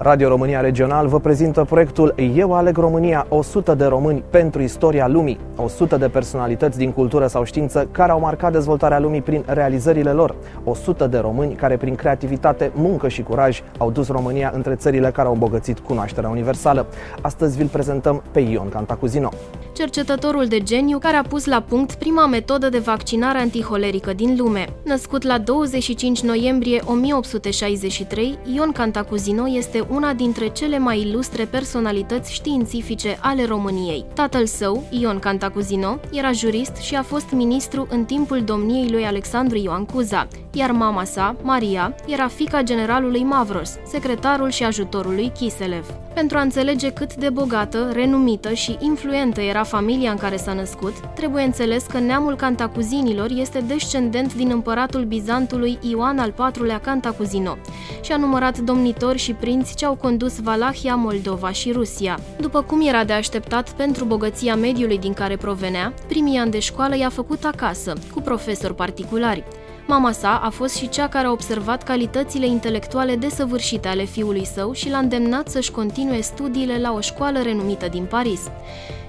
Radio România Regional vă prezintă proiectul Eu aleg România, 100 de români pentru istoria lumii. 100 de personalități din cultură sau știință care au marcat dezvoltarea lumii prin realizările lor. 100 de români care prin creativitate, muncă și curaj au dus România între țările care au îmbogățit cunoașterea universală. Astăzi vi-l prezentăm pe Ion Cantacuzino. Cercetătorul de geniu care a pus la punct prima metodă de vaccinare antiholerică din lume. Născut la 25 noiembrie 1863, Ion Cantacuzino este una dintre cele mai ilustre personalități științifice ale României. Tatăl său, Ion Cantacuzino, era jurist și a fost ministru în timpul domniei lui Alexandru Ioan Cuza, iar mama sa, Maria, era fiica generalului Mavros, secretarul și ajutorul lui Kiselev. Pentru a înțelege cât de bogată, renumită și influentă era familia în care s-a născut, trebuie înțeles că neamul Cantacuzinilor este descendent din împăratul Bizantului Ioan al IV-lea Cantacuzino și a numărat domnitori și prinți ce au condus Valahia, Moldova și Rusia. După cum era de așteptat pentru bogăția mediului din care provenea, primii ani de școală i-a făcut acasă, cu profesori particulari. Mama sa a fost și cea care a observat calitățile intelectuale desăvârșite ale fiului său și l-a îndemnat să-și continue studiile la o școală renumită din Paris.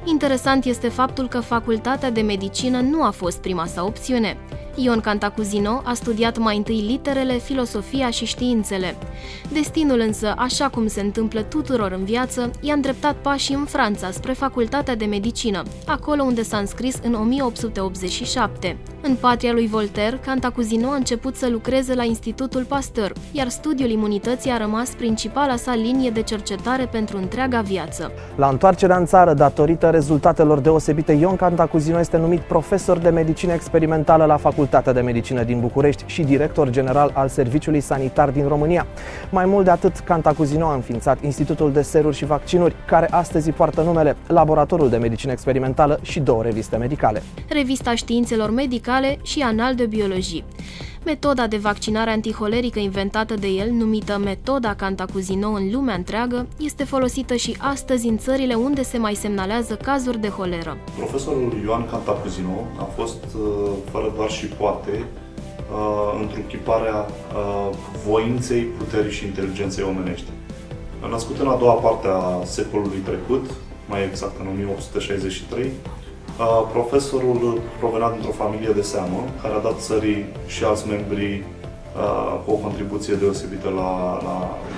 Interesant este faptul că facultatea de medicină nu a fost prima sa opțiune. Ion Cantacuzino a studiat mai întâi literele, filosofia și științele. Destinul însă, așa cum se întâmplă tuturor în viață, i-a îndreptat pașii în Franța spre facultatea de medicină, acolo unde s-a înscris în 1887. În patria lui Voltaire, Cantacuzino a început să lucreze la Institutul Pasteur, iar studiul imunității a rămas principala sa linie de cercetare pentru întreaga viață. La întoarcerea în țară, datorită rezultatelor deosebite, Ion Cantacuzino este numit profesor de medicină experimentală la Facultatea de Medicină din București și director general al Serviciului Sanitar din România. Mai mult de atât, Cantacuzino a înființat Institutul de Seruri și Vaccinuri, care astăzi poartă numele Laboratorul de Medicină Experimentală și 2 reviste medicale. Revista Științelor Medicale și Anal de Biologie. Metoda de vaccinare antiholerică inventată de el, numită metoda Cantacuzino în lumea întreagă, este folosită și astăzi în țările unde se mai semnalează cazuri de holeră. Profesorul Ioan Cantacuzino a fost, fără doar și poate, întruchiparea voinței, puterii și inteligenței omenești. Născut în a doua parte a secolului trecut, mai exact în 1863, profesorul provenea dintr-o familie de seamă, care a dat țării și alți membri cu o contribuție deosebită la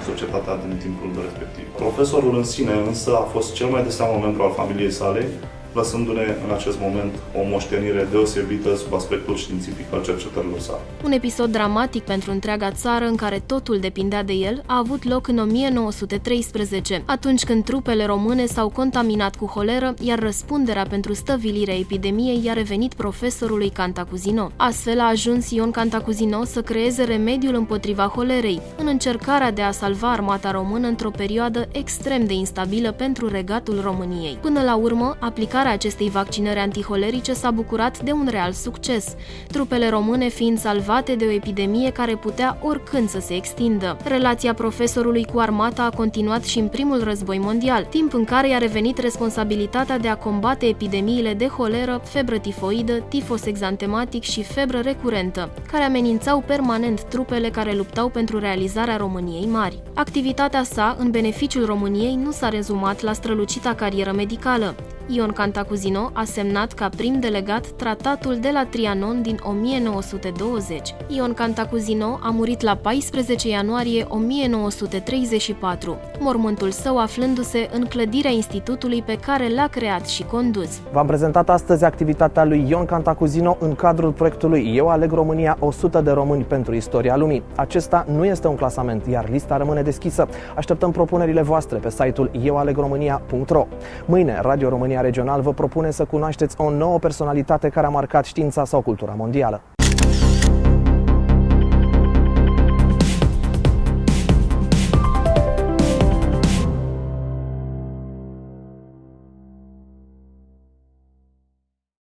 societatea din timpul respectiv. Profesorul în sine însă a fost cel mai de seamă membru al familiei sale, lăsându-ne în acest moment o moștenire deosebită sub aspectul științific al cercetărilor sale. Un episod dramatic pentru întreaga țară în care totul depindea de el a avut loc în 1913, atunci când trupele române s-au contaminat cu holeră, iar răspunderea pentru stăvilirea epidemiei i-a revenit profesorului Cantacuzino. Astfel a ajuns Ion Cantacuzino să creeze remediul împotriva holerei, în încercarea de a salva armata română într-o perioadă extrem de instabilă pentru regatul României. Până la urmă, aplicarea acestei vaccinări antiholerice s-a bucurat de un real succes, trupele române fiind salvate de o epidemie care putea oricând să se extindă. Relația profesorului cu armata a continuat și în primul război mondial, timp în care i-a revenit responsabilitatea de a combate epidemiile de holeră, febră tifoidă, tifos exantematic și febră recurentă, care amenințau permanent trupele care luptau pentru realizarea României mari. Activitatea sa în beneficiul României nu s-a rezumat la strălucita carieră medicală. Ion Cantacuzino a semnat ca prim delegat tratatul de la Trianon din 1920. Ion Cantacuzino a murit la 14 ianuarie 1934, mormântul său aflându-se în clădirea institutului pe care l-a creat și condus. V-am prezentat astăzi activitatea lui Ion Cantacuzino în cadrul proiectului Eu aleg România, 100 de români pentru istoria lumii. Acesta nu este un clasament, iar lista rămâne deschisă. Așteptăm propunerile voastre pe site-ul eualegromânia.ro. Mâine, Radio România Regional vă propune să cunoașteți o nouă personalitate care a marcat știința sau cultura mondială.